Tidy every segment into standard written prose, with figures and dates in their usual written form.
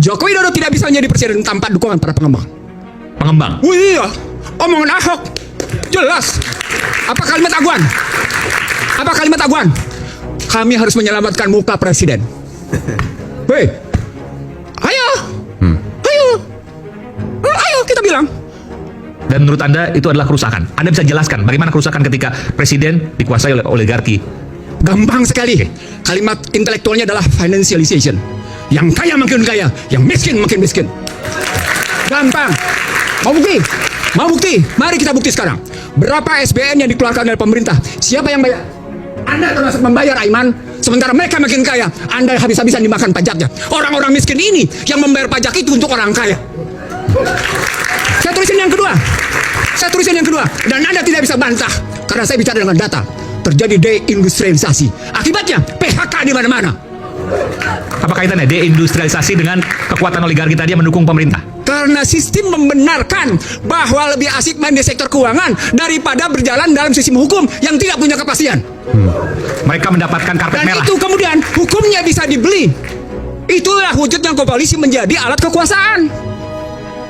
Joko Widodo tidak bisa menjadi presiden tanpa dukungan para pengembang. Pengembang. Oh iya, omongan Ahok jelas. Apa kalimat Aguan? Apa kalimat Aguan? Kami harus menyelamatkan muka presiden. Weh, ayo, ayo kita bilang. Dan menurut Anda itu adalah kerusakan. Anda bisa jelaskan bagaimana kerusakan ketika presiden dikuasai oleh oligarki? Gampang sekali. Kalimat intelektualnya adalah financialization. Yang kaya makin kaya, yang miskin makin miskin. Gampang. Mau bukti? Mau bukti? Mari kita bukti sekarang. Berapa SBN yang dikeluarkan oleh pemerintah? Siapa yang bayar? Anda termasuk membayar, Aiman. Sementara mereka makin kaya, Anda habis-habisan dimakan pajaknya. Orang-orang miskin ini yang membayar pajak itu untuk orang kaya. Saya tulisin yang kedua. Saya tulisin yang kedua. Dan Anda tidak bisa bantah. Karena saya bicara dengan data. Terjadi deindustrialisasi. Akibatnya PHK di mana-mana. Apa kaitannya deindustrialisasi dengan kekuatan oligarki tadi yang mendukung pemerintah? Karena sistem membenarkan bahwa lebih asik main di sektor keuangan daripada berjalan dalam sistem hukum yang tidak punya kepastian. Mereka mendapatkan karpet Dan merah. itu kemudian hukumnya bisa dibeli. Itulah wujudnya koalisi menjadi alat kekuasaan.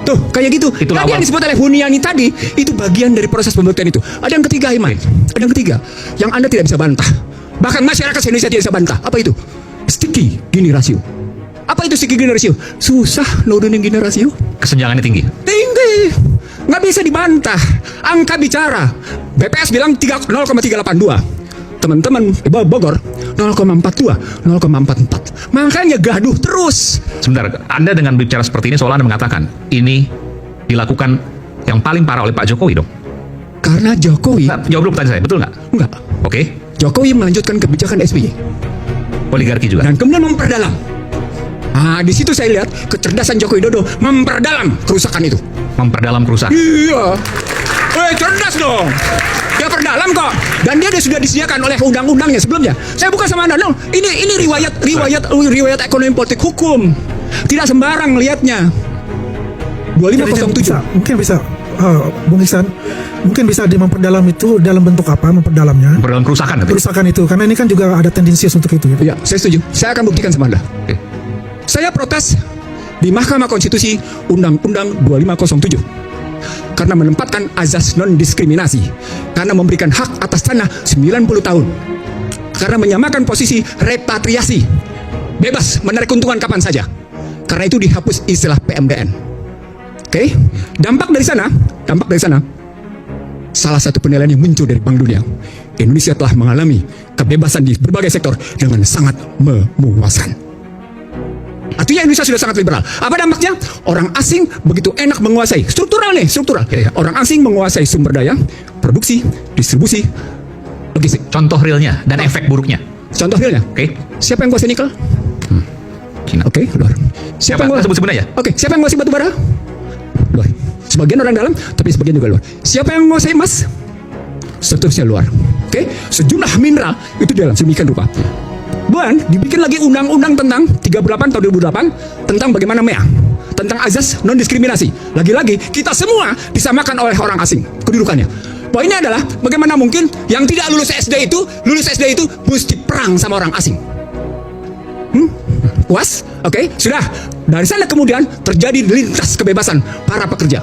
Tuh, kayak gitu. Itulah Tadi yang disebut oleh Huniani tadi, itu bagian dari proses pembuktian itu. Ada yang ketiga, Iman. Ada yang ketiga, yang Anda tidak bisa bantah. Bahkan masyarakat Indonesia tidak bisa bantah. Apa itu? Sticky Gini ratio. Apa itu sticky Gini ratio? Susah nurunin Gini ratio. Kesenjangannya tinggi. Tinggi. Nggak bisa dibantah. Angka bicara. BPS bilang 0,382. Teman-teman Bogor 0,42, 0,44. Makanya gaduh terus. Sebentar, Anda dengan bicara seperti ini seolah Anda mengatakan ini dilakukan yang paling parah oleh Pak Jokowi dong. Karena Jokowi, Nah, jawab dulu pertanyaan saya, betul nggak? enggak. Oke, Jokowi melanjutkan kebijakan SBY oligarki juga. dan kemudian memperdalam. Nah, di situ saya lihat kecerdasan Joko Widodo memperdalam kerusakan itu. Memperdalam kerusakan. Iya. Cerdas dong. Dia perdalam kok. Dan dia sudah disediakan oleh undang-undangnya sebelumnya. Saya bukan sama Anda. No. Ini riwayat ekonomi politik hukum. Tidak sembarang lihatnya. 2507. Mungkin bisa Bung Ihsan, mungkin bisa memperdalam itu dalam bentuk apa memperdalamnya? Memperdalam kerusakan. Kerusakan itu, karena ini kan juga ada tendensius untuk itu. Gitu. Ya, saya setuju. Saya akan buktikan sama Anda. Oke. Saya protes di Mahkamah Konstitusi Undang-Undang 2507 karena menempatkan azas non-diskriminasi, karena memberikan hak atas tanah 90 tahun, karena menyamakan posisi repatriasi, bebas menarik keuntungan kapan saja, karena itu dihapus istilah PMDN. Oke, dampak dari sana, salah satu penilaian yang muncul dari Bank Dunia, Indonesia telah mengalami kebebasan di berbagai sektor dengan sangat memuaskan. Artinya Indonesia sudah sangat liberal. Apa dampaknya? Orang asing begitu enak menguasai. Struktural nih, struktural. Ya. Orang asing menguasai sumber daya, produksi, distribusi, logistik. Contoh realnya dan efek buruknya. Contoh realnya. Oke. Siapa yang kuasai nikel? Cina. Oke, luar. Siapa? yang Sebut-sebut aja. Oke, siapa yang menguasai batu bara? Luar. Sebagian orang dalam, tapi sebagian juga luar. Siapa yang menguasai emas? Seterusnya luar. Oke, sejumlah mineral itu dalam sedemikian rupa. Dan dibikin lagi undang-undang tentang 38 tahun 2008 tentang bagaimana MEA, tentang azas non-diskriminasi. Lagi-lagi kita semua disamakan oleh orang asing kedudukannya. Poinnya adalah bagaimana mungkin yang tidak lulus SD itu mesti perang sama orang asing. Puas? Oke, sudah. Dari sana kemudian terjadi lintas kebebasan para pekerja.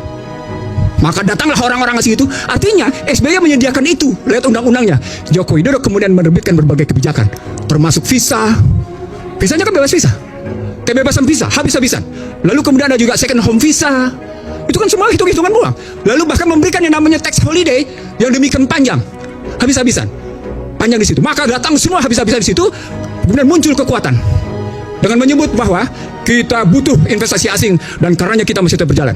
Maka datanglah orang-orang asing itu. Artinya SBY menyediakan itu. Lihat undang-undangnya. Joko Widodo kemudian menerbitkan berbagai kebijakan, termasuk visa. Visanya kan bebas visa. Kebebasan visa habis-habisan. Lalu kemudian ada juga second home visa. Itu kan semua hitung-hitungan uang. Lalu bahkan memberikan yang namanya tax holiday yang demikian panjang. Habis-habisan. Panjang di situ. Maka datang semua habis-habisan di situ. Kemudian muncul kekuatan dengan menyebut bahwa kita butuh investasi asing dan karenanya kita mesti tetap berjalan.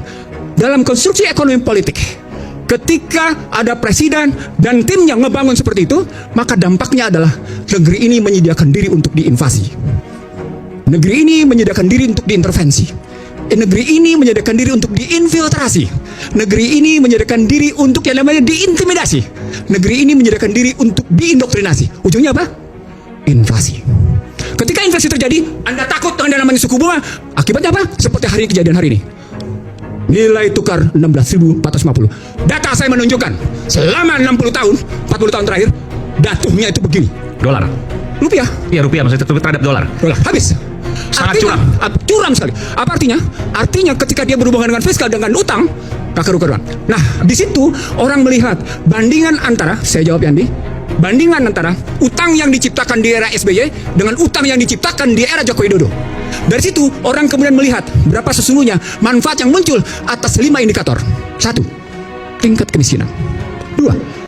Dalam konstruksi ekonomi politik, ketika ada presiden dan timnya ngebangun seperti itu, maka dampaknya adalah negeri ini menyediakan diri untuk diinvasi. Negeri ini menyediakan diri untuk diintervensi. Negeri ini menyediakan diri untuk diinfiltrasi. Negeri ini menyediakan diri untuk yang namanya diintimidasi. Negeri ini menyediakan diri untuk diindoktrinasi. Ujungnya apa? Inflasi. Ketika inflasi terjadi, Anda takut dengan yang namanya suku bunga. Akibatnya apa? Seperti hari ini, kejadian hari ini. Nilai tukar 16.450. Data saya menunjukkan selama 40 tahun terakhir jatuhnya itu begini. Dolar. Rupiah. Iya, rupiah maksudnya terhadap dolar. Dolar habis. Sangat artinya, curam sekali. Apa artinya? Artinya ketika dia berhubungan dengan fiskal dengan utang, tak keru-keruan. Nah, di situ orang melihat bandingan antara, saya jawab Yandi, bandingan antara utang yang diciptakan di era SBY dengan utang yang diciptakan di era Joko Widodo. Dari situ orang kemudian melihat berapa sesungguhnya manfaat yang muncul atas 5 indikator. 1. Tingkat kemiskinan. 2.